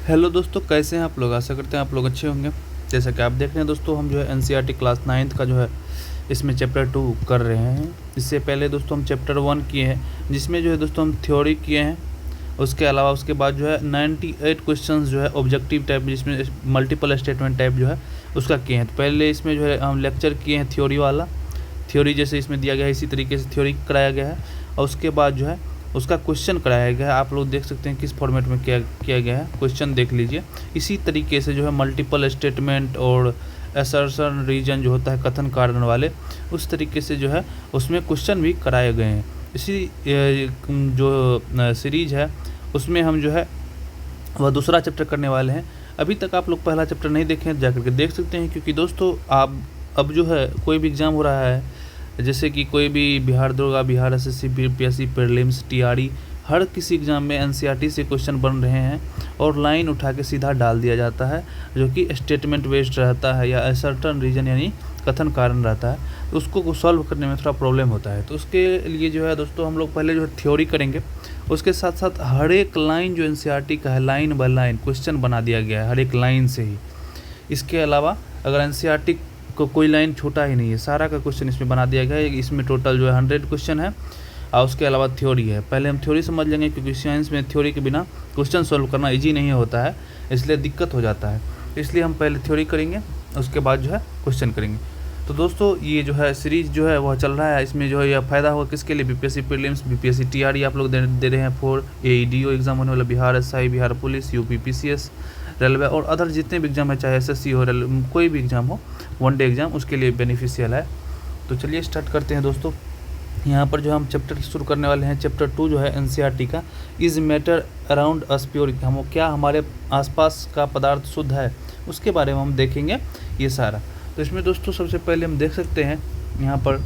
Hello दोस्तों, कैसे हैं आप लोग। आशा करते हैं आप लोग अच्छे होंगे। जैसा कि आप देख रहे हैं दोस्तों, हम जो है एनसीईआरटी क्लास 9th का जो है इसमें चैप्टर 2 कर रहे हैं। इससे पहले दोस्तों हम चैप्टर 1 किए हैं, जिसमें जो है दोस्तों हम थ्योरी किए हैं। उसके अलावा उसके बाद जो है 98 क्वेश्चंस जो है ऑब्जेक्टिव टाइप, जिसमें मल्टीपल स्टेटमेंट टाइप जो है उसका किए हैं। तो पहले इसमें जो है हम लेक्चर किए हैं थ्योरी वाला, थ्योरी जैसे इसमें दिया गया है इसी तरीके से थ्योरी कराया गया है। और उसके बाद जो है उसका क्वेश्चन कराया गया है। आप लोग देख सकते हैं किस फॉर्मेट में किया गया है, क्वेश्चन देख लीजिए। इसी तरीके से जो है मल्टीपल स्टेटमेंट और असर्शन रीजन जो होता है कथन कारण वाले, उस तरीके से जो है उसमें क्वेश्चन भी कराए गए हैं। इसी जो सीरीज है उसमें हम जो है वह दूसरा चैप्टर करने वाले हैं। अभी तक आप लोग पहला चैप्टर नहीं देखे हैं, जाकर के देख सकते हैं, क्योंकि दोस्तों आप अब जो है कोई भी एग्ज़ाम हो रहा है, जैसे कि कोई भी बिहार दरोगा, Bihar SSC, BPSC, prelims, TRE, हर किसी एग्ज़ाम में एनसीईआरटी से क्वेश्चन बन रहे हैं और लाइन उठा के सीधा डाल दिया जाता है, जो कि स्टेटमेंट बेस्ड रहता है या असर्टन रीजन यानी कथन कारण रहता है। तो उसको सॉल्व करने में थोड़ा प्रॉब्लम होता है। तो उसके लिए जो है दोस्तों हम लोग पहले जो है थ्योरी करेंगे, उसके साथ साथ हर एक लाइन जो एनसीईआरटी का है लाइन बाय लाइन क्वेश्चन बना दिया गया है हर एक लाइन से ही। इसके अलावा अगर एनसीईआरटी को कोई लाइन छोटा ही नहीं है, सारा का क्वेश्चन इसमें बना दिया गया है। इसमें टोटल जो है 100 क्वेश्चन है और उसके अलावा थ्योरी है। पहले हम थ्योरी समझ लेंगे, क्योंकि साइंस में थ्योरी के बिना क्वेश्चन सॉल्व करना इजी नहीं होता है, इसलिए दिक्कत हो जाता है। इसलिए हम पहले थ्योरी करेंगे, उसके बाद जो है क्वेश्चन करेंगे। तो दोस्तों ये जो है सीरीज जो है वह चल रहा है। इसमें जो है यह फ़ायदा होगा किसके लिए, बीपीएससी प्रीलिम्स, बीपीएससी टीआरई आप लोग दे रहे हैं, 4 एईडीओ एग्जाम होने वाला, Bihar SI, Bihar police, UP PCS, railway और अदर जितने भी एग्जाम है, चाहे एसएससी हो, कोई भी एग्जाम हो, वनडे एग्जाम, उसके लिए बेनिफिशियल है। तो चलिए स्टार्ट करते हैं दोस्तों। यहाँ पर जो हम चैप्टर शुरू करने वाले हैं, चैप्टर 2 जो है एनसीईआरटी का, is matter around us pure, हम क्या हमारे आसपास का पदार्थ शुद्ध है, उसके बारे में हम देखेंगे ये सारा। तो इसमें दोस्तों सबसे पहले हम देख सकते हैं यहाँ पर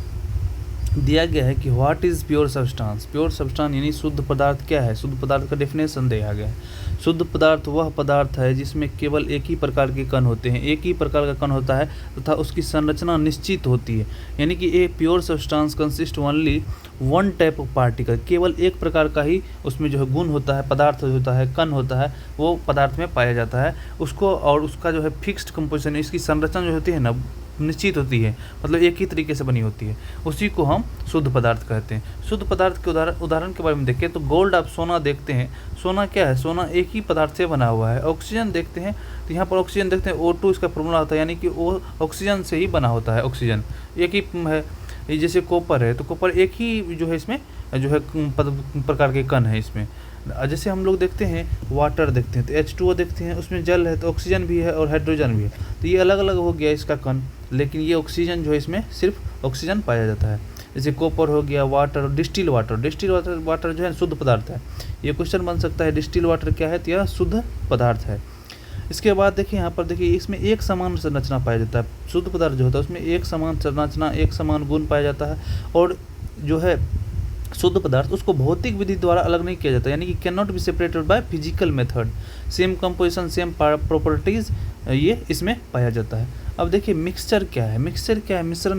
दिया गया है कि what is pure substance. Pure substance यानी शुद्ध पदार्थ क्या है, शुद्ध पदार्थ का डेफिनेशन दिया गया है। शुद्ध पदार्थ वह पदार्थ है जिसमें केवल एक ही प्रकार के कण होते हैं, एक ही प्रकार का कण होता है तथा उसकी संरचना निश्चित होती है। यानी कि a pure substance consist only one type of particle, केवल एक प्रकार का ही उसमें जो है गुण होता है, पदार्थ होता है, कण होता है, वो पदार्थ में पाया जाता है उसको। और उसका जो है फिक्स्ड कंपोजिशन, इसकी संरचना जो होती है ना निश्चित होती है, मतलब एक ही तरीके से बनी होती है, उसी को हम शुद्ध पदार्थ कहते हैं। शुद्ध पदार्थ के उदाहरण के बारे में देखें तो गोल्ड, आप सोना देखते हैं, सोना क्या है, सोना एक ही पदार्थ से बना हुआ है। ऑक्सीजन देखते हैं तो यहाँ पर ऑक्सीजन देखते हैं O2 इसका फॉर्मूला होता है, यानी कि वो ऑक्सीजन से ही बना होता है, ऑक्सीजन एक ही है। ये जैसे कॉपर है तो कॉपर एक ही जो है इसमें जो है प्रकार के कण है इसमें। जैसे हम लोग देखते हैं वाटर देखते हैं तो H2O देखते हैं, उसमें जल है तो ऑक्सीजन भी है और हाइड्रोजन भी है, तो ये अलग अलग हो गया इसका कण, लेकिन ये ऑक्सीजन जो है इसमें सिर्फ ऑक्सीजन पाया जाता है। जैसे कॉपर हो गया, वाटर, डिस्टिल वाटर जो है शुद्ध पदार्थ है। ये क्वेश्चन बन सकता है डिस्टिल वाटर क्या है, तो यह शुद्ध पदार्थ है। इसके बाद देखिए यहाँ पर देखिए इसमें एक समान संरचना पाया जाता है। शुद्ध पदार्थ जो होता है उसमें एक समान संरचना, एक समान गुण पाया जाता है। और जो है शुद्ध पदार्थ उसको भौतिक विधि द्वारा अलग नहीं किया जाता, यानी कि can not be separated by physical method. Same composition, same properties ये इसमें पाया जाता है। अब देखिए मिक्सचर क्या है, मिश्रण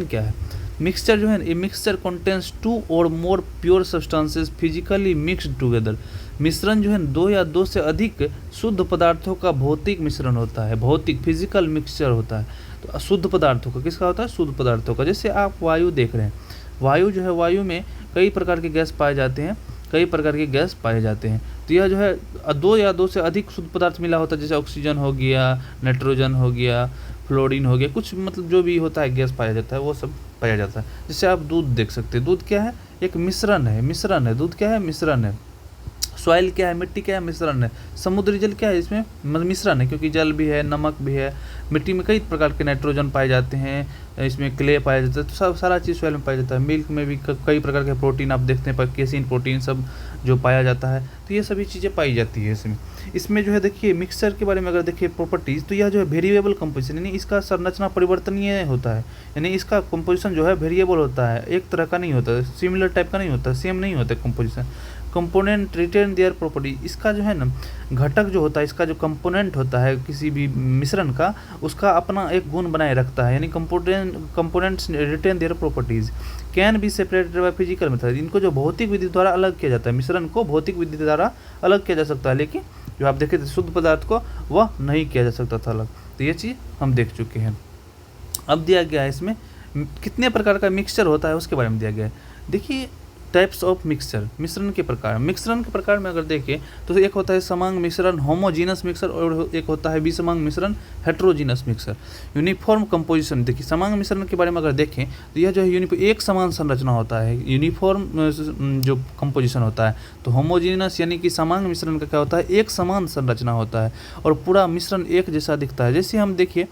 क्या है। मिक्सचर जो है, ये मिक्सचर कंटेन्स 2 और मोर pure substances physically mixed together. मिश्रण जो है 2 या 2 से अधिक शुद्ध पदार्थों का भौतिक मिश्रण होता है, भौतिक फिजिकल मिक्सचर होता है। तो शुद्ध पदार्थों का किसका होता है, शुद्ध पदार्थों का। जैसे आप वायु देख रहे हैं, वायु जो है, वायु में कई प्रकार के गैस पाए जाते हैं, तो यह जो है 2 या 2 से अधिक शुद्ध पदार्थ मिला होता है, जैसे ऑक्सीजन हो गया, नाइट्रोजन हो गया, फ्लोरीन हो गया, कुछ मतलब जो भी होता है गैस पाया जाता है वो सब पाया जाता है। जैसे आप दूध देख सकते हैं, दूध क्या है, एक मिश्रण है, दूध क्या है, मिश्रण है। सॉइल क्या है, मिट्टी क्या है, मिश्रण है। समुद्री जल क्या है, इसमें मिश्रण है, क्योंकि जल भी है, नमक भी है। मिट्टी में कई प्रकार के नाइट्रोजन पाए जाते हैं, इसमें क्ले पाया जाता है, तो सब सारा चीज़ सॉइल में पाया जाता है। मिल्क में भी कई प्रकार के प्रोटीन आप देखते हैं, केसिन प्रोटीन सब जो पाया जाता है, तो ये सभी चीज़ें पाई जाती है इसमें जो है। देखिए मिक्सचर के बारे में अगर देखिए प्रॉपर्टीज़, तो यह जो है वेरिएबल कंपोजिशन, यानी इसका संरचना परिवर्तनीय होता है, यानी इसका कंपोजिशन जो है वेरिएबल होता है, एक तरह का नहीं होता, सिमिलर टाइप का नहीं होता, सेम नहीं होता composition. Component retain their property, इसका जो है ना घटक जो होता है, इसका जो कंपोनेंट होता है किसी भी मिश्रण का, उसका अपना एक गुण बनाए रखता है, यानी components retain their properties can be separated by physical method. इनको जो भौतिक विधि द्वारा अलग किया जाता है, मिश्रण को भौतिक विधि द्वारा अलग किया जा सकता है, लेकिन जो आप देखे थे शुद्ध पदार्थ को वह नहीं किया जा सकता था अलग। तो ये चीज़ हम देख चुके हैं। अब दिया गया है इसमें कितने प्रकार का मिक्सचर होता है उसके बारे में दिया गया है। देखिए टाइप्स ऑफ मिक्सचर, मिश्रण के प्रकार। मिश्रण के प्रकार में अगर देखें तो एक होता है समांग मिश्रण होमोजीनस मिक्सर, और एक होता है विसमांग मिश्रण हेट्रोजीनस मिक्सर। यूनिफॉर्म कंपोजिशन, देखिए समांग मिश्रण के बारे में अगर देखें तो यह जो है एक समान संरचना होता है, यूनिफॉर्म जो कंपोजिशन होता है। तो होमोजीनस यानी कि समांग मिश्रण का क्या होता है, एक समान संरचना होता है और पूरा मिश्रण एक जैसा दिखता है। जैसे हम देखिए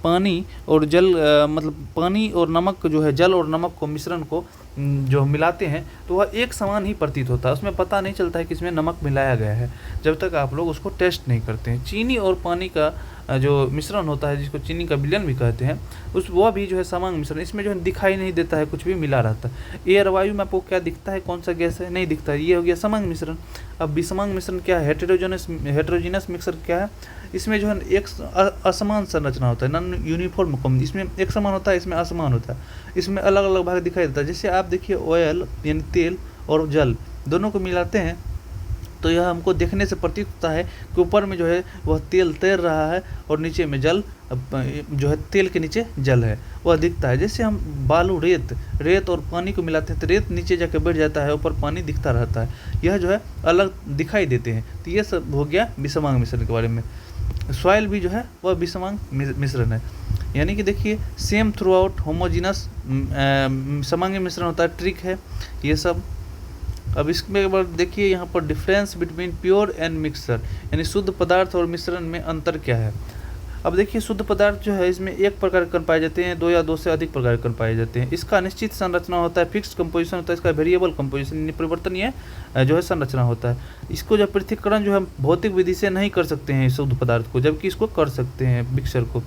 पानी और जल मतलब पानी और नमक जो है, जल और नमक को मिश्रण को जो मिलाते हैं तो वह एक समान ही प्रतीत होता है, उसमें पता नहीं चलता है कि इसमें नमक मिलाया गया है जब तक आप लोग उसको टेस्ट नहीं करते हैं। चीनी और पानी का जो मिश्रण होता है जिसको चीनी का विलयन भी कहते हैं, उस वह भी जो है समांग मिश्रण, इसमें जो है दिखाई नहीं देता है, कुछ भी मिला रहता है। एयर वायु में आपको क्या दिखता है, कौन सा गैस है, नहीं दिखता है, ये हो गया समांग मिश्रण। अब विसमांग मिश्रण क्या है, हेटेरोजीनस मिक्सर क्या है, इसमें जो है एक असमान संरचना होता है, नॉन यूनिफॉर्म कम, इसमें एक समान होता है, इसमें असमान होता है, इसमें अलग अलग भाग दिखाई देता है। जैसे आप देखिए ऑयल यानी तेल और जल दोनों को मिलाते हैं तो यह हमको देखने से प्रतीत होता है कि ऊपर में जो है वह तेल तैर रहा है और नीचे में जल जो है तेल के नीचे जल है वह दिखता है। जैसे हम बालू रेत और पानी को मिलाते हैं तो रेत नीचे जाकर बैठ जाता है, ऊपर पानी दिखता रहता है, यह जो है अलग दिखाई देते हैं। तो ये सब हो गया विसमांग मिश्रण के बारे में। सॉइल भी जो है वह विसमांग मिश्रण है, यानी कि देखिए सेम थ्रू आउट होमोजीनस समांगी मिश्रण होता है, ट्रिक है ये सब। अब इसमें बाद देखिए यहाँ पर difference between pure and mixer, यानी शुद्ध पदार्थ और मिश्रण में अंतर क्या है। अब देखिए शुद्ध पदार्थ जो है इसमें एक प्रकार के कण पाए जाते हैं, दो या दो से अधिक प्रकार के कण पाए जाते हैं। इसका निश्चित संरचना होता है, फिक्स्ड कंपोजिशन होता है, इसका वेरिएबल कंपोजिशन परिवर्तनीय जो है संरचना होता है। इसको जब पृथक्करण जो है भौतिक विधि से नहीं कर सकते हैं शुद्ध पदार्थ को, जबकि इसको कर सकते हैं मिक्सर को।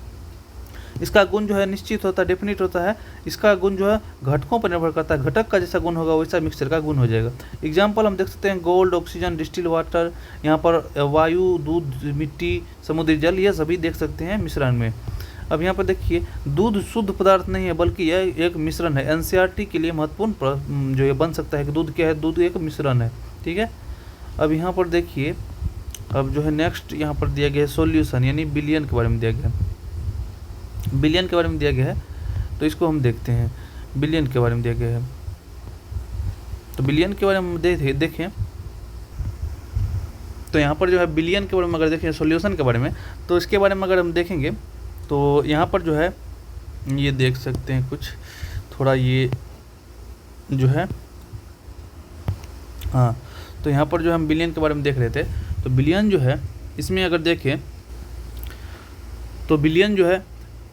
इसका गुण जो है निश्चित होता है, डेफिनिट होता है। इसका गुण जो है घटकों पर निर्भर करता है, घटक का जैसा गुण होगा वैसा मिक्सचर का गुण हो जाएगा। एग्जाम्पल हम देख सकते हैं गोल्ड, ऑक्सीजन, डिस्टिल वाटर, यहाँ पर वायु, दूध, मिट्टी, समुद्री जल, ये सभी देख सकते हैं मिश्रण में। अब यहाँ पर देखिए दूध शुद्ध पदार्थ नहीं है बल्कि यह एक मिश्रण है। एनसीईआरटी के लिए महत्वपूर्ण जो ये बन सकता है कि दूध क्या है, दूध एक मिश्रण है, ठीक है। अब यहाँ पर देखिए अब जो है नेक्स्ट यहाँ पर दिया गया है सॉल्यूशन, यानी विलयन के बारे में दिया गया है। विलयन के बारे में दिया गया है तो इसको हम देखते हैं। विलयन के बारे में दिया गया है तो विलयन के बारे में देखें तो यहाँ पर जो है विलयन के बारे में अगर देखें सॉल्यूशन के बारे में, तो इसके बारे में अगर हम देखेंगे तो यहाँ पर जो है ये देख सकते हैं कुछ थोड़ा ये जो है, हाँ, तो यहाँ पर जो हम विलयन के बारे में देख रहे थे तो विलयन जो है इसमें अगर देखें तो विलयन जो है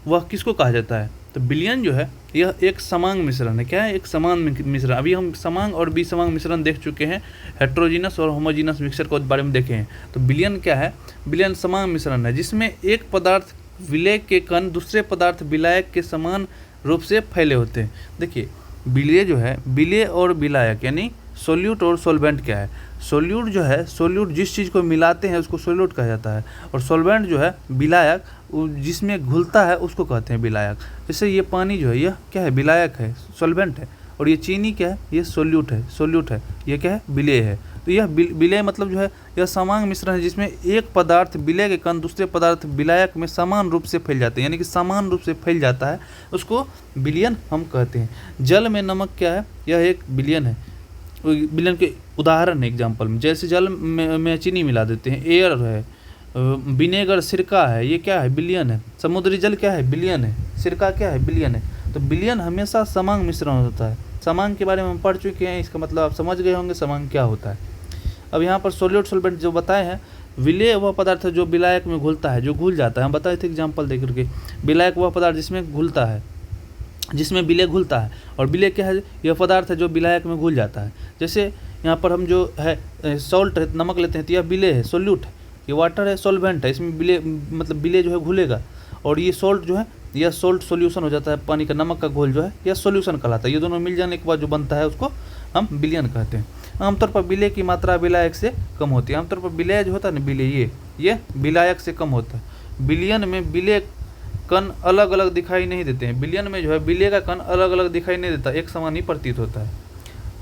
वह किसको कहा जाता है, तो विलयन जो है यह एक समांग मिश्रण है। क्या है, एक समान मिश्रण। अभी हम समांग और विसमांग मिश्रण देख चुके हैं, हेट्रोजीनस और होमोजीनस मिक्सचर के बारे में देखे हैं। तो विलयन क्या है, विलयन समांग मिश्रण है जिसमें एक पदार्थ विलय के कण दूसरे पदार्थ विलायक के समान रूप से फैले होते हैं। देखिए विलय जो है, विलय और विलायक यानी सोल्यूट और सोलवेंट क्या है। सोल्यूट जो है, सोल्यूट जिस चीज़ को मिलाते हैं उसको सोल्यूट कहा जाता है, और सोलवेंट जो है विलायक जिसमें घुलता है उसको कहते हैं विलायक। जैसे ये पानी जो है यह क्या है, विलायक है, सोलवेंट है, और ये चीनी क्या है, ये सोल्यूट है, ये क्या है, विलय है। तो यह विलय मतलब जो है यह समांग मिश्रण है जिसमें एक पदार्थ विलय के कण दूसरे पदार्थ विलायक में समान रूप से फैल जाते हैं, यानी कि समान रूप से फैल जाता है, उसको विलयन हम कहते हैं। जल में नमक क्या है, यह एक विलयन है। विलयन के उदाहरण है एग्जाम्पल में, जैसे जल में चीनी मिला देते हैं, एयर है, विनेगर सिरका है, ये क्या है, विलयन है। समुद्री जल क्या है, विलयन है। सिरका क्या है, विलयन है। तो विलयन हमेशा समांग मिश्रण होता है। समांग के बारे में हम पढ़ चुके हैं, इसका मतलब आप समझ गए होंगे समांग क्या होता है। अब यहाँ पर सोल्यूट सोलवेंट जो बताए हैं, विलय वह पदार्थ है जो विलायक में घुलता है, जो घुल जाता है। हम बताए थे एग्जाम्पल दे करके, विलायक वह पदार्थ जिसमें घुलता है, जिसमें विलय घुलता है, और विलय क्या है, यह पदार्थ है जो विलायक में घुल जाता है। जैसे यहाँ पर हम जो है सॉल्ट है, नमक लेते हैं तो यह विलय है, सोल्यूट है। ये वाटर है, सॉल्वेंट है, इसमें विलय मतलब विलय जो है घुलेगा, और ये सॉल्ट जो है यह सॉल्ट सॉल्यूशन हो जाता है, पानी का, नमक का घोल जो है यह सॉल्यूशन कहलाता है। ये दोनों मिल जाने के बाद जो बनता है उसको हम विलयन कहते हैं। आमतौर पर विलय की मात्रा विलायक से कम होती है। आमतौर पर विलय जो होता है ना, विलय ये विलायक से कम होता है। विलयन में विलय कण अलग अलग दिखाई नहीं देते हैं। विलयन में जो है विलय का कण अलग अलग दिखाई नहीं देता, एक समान ही प्रतीत होता है।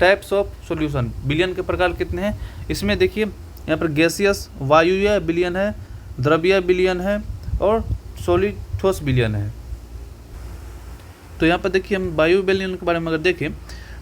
टाइप्स ऑफ सॉल्यूशन, विलयन के प्रकार कितने हैं, इसमें देखिए यहाँ पर गैसियस वायुव्य विलयन है, द्रव्य विलयन है और सॉलिड ठोस विलयन है। तो यहाँ पर देखिए हम वायु विलयन के बारे में अगर देखें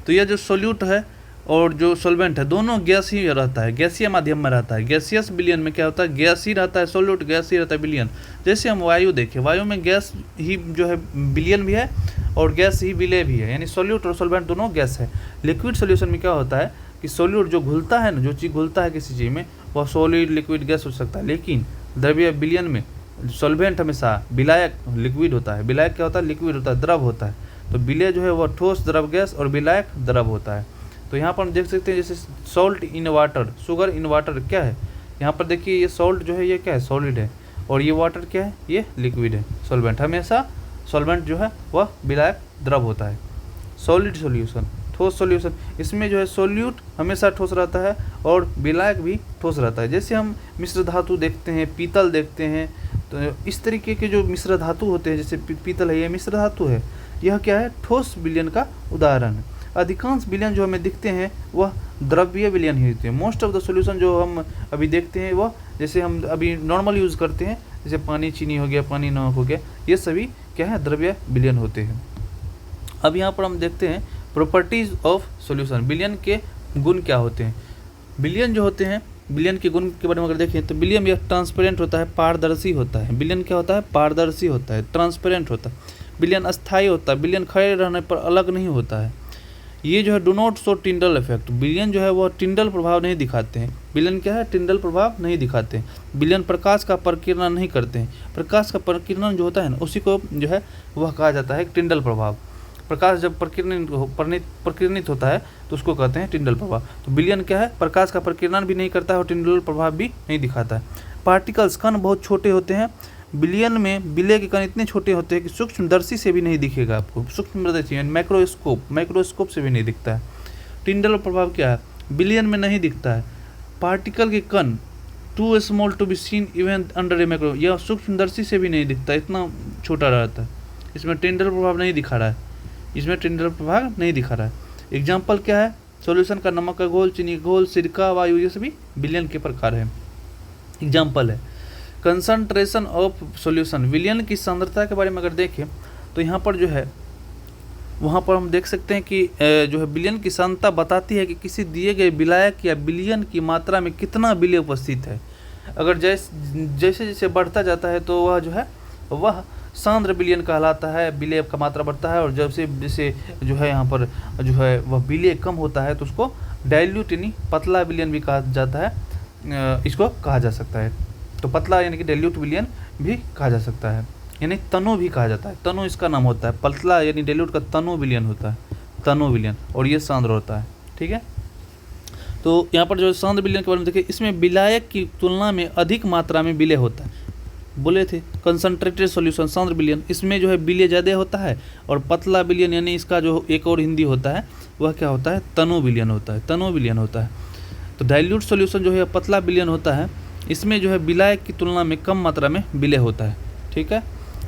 तो यह जो सोल्यूट है और जो सॉल्वेंट है दोनों गैस ही रहता है, गैसीय माध्यम में रहता है। गैसियस विलयन में क्या होता है, गैस ही रहता है, सोल्यूट गैस ही रहता है विलयन। जैसे हम वायु देखें, वायु में गैस ही जो है विलयन भी है और गैस ही विलय भी है, यानी सोल्यूट और सॉल्वेंट दोनों गैस है। लिक्विड सोल्यूशन में क्या होता है कि सोल्यूट जो घुलता है ना, जो चीज़ घुलता है किसी चीज़ में वह सॉलिड लिक्विड गैस हो सकता है, लेकिन द्रव्य विलयन में सॉल्वेंट हमेशा विलायक लिक्विड होता है। विलायक क्या होता है, लिक्विड होता है, द्रव होता है। तो विलय जो है वह ठोस द्रव गैस और विलायक द्रव होता है। तो यहाँ पर हम देख सकते हैं जैसे salt in water, sugar in water क्या है, यहाँ पर देखिए ये सॉल्ट जो है ये क्या है, सॉलिड है, और ये वाटर क्या है, ये लिक्विड है। सॉल्वेंट हमेशा सॉल्वेंट जो है वह विलायक द्रव होता है। सॉलिड सॉल्यूशन, ठोस सॉल्यूशन, इसमें जो है सोल्यूट हमेशा ठोस रहता है और विलायक भी ठोस रहता है। जैसे हम मिश्र धातु देखते हैं, पीतल देखते हैं, तो इस तरीके के जो मिश्र धातु होते हैं, जैसे पीतल है, ये मिश्र धातु है, यह क्या है, ठोस विलयन का उदाहरण है। अधिकांश विलयन जो हमें दिखते हैं वह द्रव्य विलयन ही होते हैं। मोस्ट ऑफ द सॉल्यूशन जो हम अभी देखते हैं वह जैसे हम अभी नॉर्मल यूज़ करते हैं, जैसे पानी चीनी हो गया, पानी नमक हो गया, ये सभी क्या है, द्रव्य विलयन होते हैं। अब यहाँ पर हम देखते हैं प्रॉपर्टीज ऑफ सॉल्यूशन, विलयन के गुण क्या होते हैं। विलयन जो होते हैं, विलयन के गुण के बारे में अगर देखें तो विलयन यह ट्रांसपेरेंट होता है, पारदर्शी होता है। विलयन क्या होता है, पारदर्शी होता है, ट्रांसपेरेंट होता है। विलयन अस्थायी होता है, विलयन खड़े रहने पर अलग नहीं होता है। ये जो है do not show Tyndall effect, विलयन जो है वह टिंडल प्रभाव नहीं दिखाते हैं। विलयन क्या है, टिंडल प्रभाव नहीं दिखाते हैं। विलयन प्रकाश का प्रकीर्णन नहीं करते हैं। प्रकाश का प्रकीर्णन जो होता है ना, उसी को जो है वह कहा जाता है टिंडल प्रभाव। प्रकाश जब प्रकीर्णित होता है तो उसको कहते हैं टिंडल प्रभाव। तो विलयन क्या है, प्रकाश का प्रकीर्णन भी नहीं करता है और टिंडल प्रभाव भी नहीं दिखाता है। पार्टिकल्स, कण बहुत छोटे होते हैं। विलयन में विलय के कण इतने छोटे होते हैं कि सूक्ष्मदर्शी से भी नहीं दिखेगा आपको, सूक्ष्मदर्शी माइक्रोस्कोप से भी नहीं दिखता है। टिंडल प्रभाव क्या है, विलयन में नहीं दिखता है। पार्टिकल के कण too small to be seen even under a micro, यह सूक्ष्मदर्शी से भी नहीं दिखता, इतना छोटा रहता है। इसमें टिंडल प्रभाव नहीं दिखा रहा है, इसमें टिंडल प्रभाव नहीं दिखा रहा है। एग्जाम्पल क्या है, सॉल्यूशन का नमक का घोल, चीनी घोल, सिरका, वायु, ये सभी विलयन के प्रकार है। एग्जाम्पल है कंसंट्रेशन ऑफ सॉल्यूशन, विलयन की सांद्रता के बारे में अगर देखें तो यहाँ पर जो है वहाँ पर हम देख सकते हैं कि जो है विलयन की सांद्रता बताती है कि किसी दिए गए विलायक या विलयन की मात्रा में कितना विलय उपस्थित है। अगर जैसे जैसे बढ़ता जाता है तो वह जो है वह सांद्र विलयन कहलाता है, विलय का मात्रा बढ़ता है। और जब से जैसे जो है यहाँ पर जो है वह विलय कम होता है तो उसको डाइल्यूट यानी पतला विलयन भी कहा जाता है, इसको कहा जा सकता है। तो पतला यानी कि डाइल्यूट विलयन भी कहा जा सकता है, यानी तनु भी कहा जाता है, तनु इसका नाम होता है। पतला यानी डाइल्यूट का तनु विलयन होता है, तनु विलयन, और ये सांद्र होता है। ठीक है, तो यहाँ पर जो सांद्र विलयन के बारे में देखिए, इसमें विलायक की तुलना में अधिक मात्रा में विलय होता है। बोले थे कंसंट्रेटेड सॉल्यूशन सांद्र विलयन, इसमें जो है विलय ज़्यादा होता है। और पतला विलयन यानी इसका जो एक और हिंदी होता है वह क्या होता है, तनु विलयन होता है, तनु विलयन होता है। तो डाइल्यूट सॉल्यूशन जो है पतला विलयन होता है, इसमें जो है विलायक की तुलना में कम मात्रा में विलय होता है। ठीक है,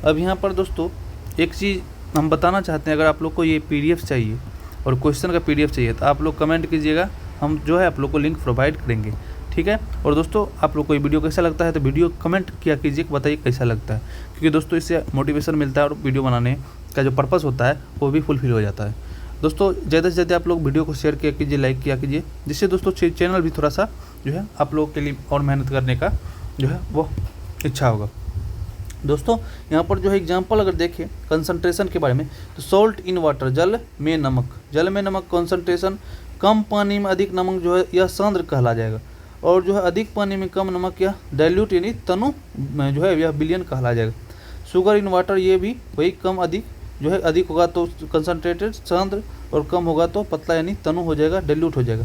अब यहाँ पर दोस्तों एक चीज़ हम बताना चाहते हैं, अगर आप लोग को ये PDF चाहिए और क्वेश्चन का PDF चाहिए तो आप लोग कमेंट कीजिएगा, हम जो है आप लोग को लिंक प्रोवाइड करेंगे। ठीक है, और दोस्तों आप लोग को ये वीडियो कैसा लगता है तो वीडियो कमेंट किया कीजिए, बताइए कैसा लगता है, क्योंकि दोस्तों इससे मोटिवेशन मिलता है और वीडियो बनाने का जो पर्पस होता है वो भी फुलफिल हो जाता है। दोस्तों ज़्यादा से ज़्यादा आप लोग वीडियो को शेयर किया कीजिए, लाइक किया कीजिए, जिससे दोस्तों चैनल भी थोड़ा सा जो है आप लोगों के लिए और मेहनत करने का जो है वो इच्छा होगा। दोस्तों यहाँ पर जो है एग्जांपल अगर देखें कंसंट्रेशन के बारे में, तो सॉल्ट इन वाटर, जल में नमक, जल में नमक कंसंट्रेशन, कम पानी में अधिक नमक जो है यह सांद्र कहला जाएगा। और जो है अधिक पानी में कम नमक या डाइल्यूट यानी तनु जो है यह विलयन कहला जाएगा। शुगर इन वाटर, ये भी वही कम अधिक जो है, अधिक होगा तो कंसंट्रेटेड सांद्र और कम होगा तो पतला यानी तनु हो जाएगा, डाइल्यूट हो जाएगा।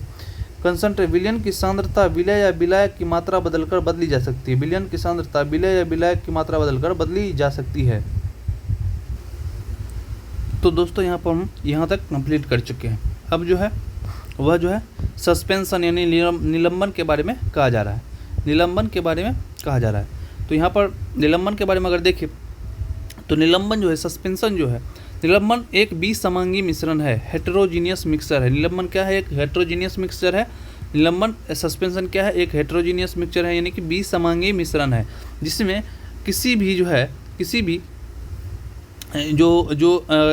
कंसंट्रेट, विलयन की सांद्रता विलय या विलायक की मात्रा बदलकर बदली जा सकती है। विलयन की सांद्रता विलय या विलायक की मात्रा बदलकर बदली जा सकती है। तो दोस्तों यहाँ पर हम यहाँ तक कंप्लीट कर चुके हैं। अब जो है वह जो है सस्पेंशन यानी निलंबन के बारे में कहा जा रहा है, निलंबन के बारे में कहा जा रहा है। तो यहाँ पर निलंबन के बारे में अगर देखें तो निलंबन जो है, सस्पेंशन जो है, निलंबन एक बीसमांगी मिश्रण है, हेटेरोजीनियस मिक्सचर है। निलंबन क्या है, एक हेटेरोजीनियस मिक्सचर है निलंबन सस्पेंशन क्या है, एक हेट्रोजीनियस मिक्सचर है, यानी कि विसमांगी मिश्रण है, जिसमें किसी भी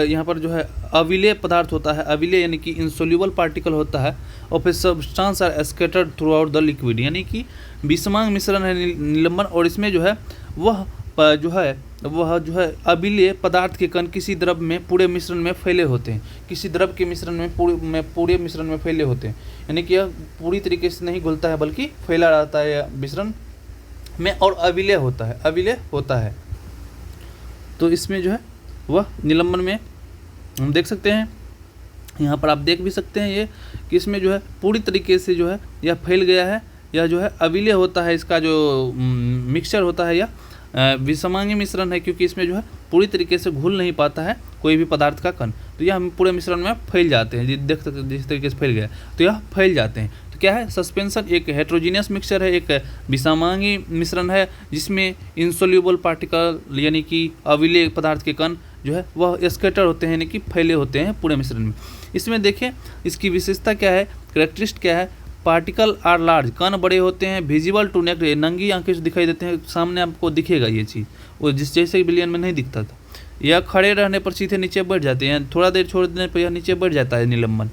यहाँ पर जो है अविलेय पदार्थ होता है, अविलेय यानी कि इनसोल्यूबल पार्टिकल होता है, और फिर substance are scattered throughout the liquid, यानी कि विसमांग मिश्रण है निलंबन, और इसमें जो है वह अविलेय पदार्थ के कण किसी द्रव में पूरे मिश्रण में फैले होते हैं, किसी द्रव के मिश्रण में पूरे मिश्रण में फैले होते हैं, यानी कि यह पूरी तरीके से नहीं घुलता है बल्कि फैला रहता है यह मिश्रण में, और अविलेय होता है। तो इसमें जो है वह निलंबन में हम देख सकते हैं, यहाँ पर आप देख भी सकते हैं ये कि इसमें जो है पूरी तरीके से जो है यह फैल गया है, यह जो है अविलेय होता है, इसका जो मिक्सचर होता है यह विसमांगी मिश्रण है, क्योंकि इसमें जो है पूरी तरीके से घुल नहीं पाता है कोई भी पदार्थ का कण, तो यह पूरे मिश्रण में फैल जाते हैं, देख सकते हैं जिस तरीके से फैल गया तो यह फैल जाते हैं। तो क्या है, सस्पेंशन एक हेट्रोजीनियस मिक्सचर है, एक विसमांगी मिश्रण है, जिसमें इनसोल्यूबल पार्टिकल यानी कि अविलेय पदार्थ के कण जो है वह स्कैटर होते हैं, यानी कि फैले होते हैं पूरे मिश्रण में। इसमें देखिए इसकी विशेषता क्या है, करेक्टरिस्ट क्या है, पार्टिकल आर लार्ज, कण बड़े होते हैं, विजिबल टू नेक्ट, नंगी आंखें से दिखाई देते हैं, सामने आपको दिखेगा ये चीज़, वो जिस जैसे विलियन में नहीं दिखता था। यह खड़े रहने पर सीधे नीचे बढ़ जाते हैं, थोड़ा देर छोड़ देने पर यह नीचे बढ़ जाता है निलंबन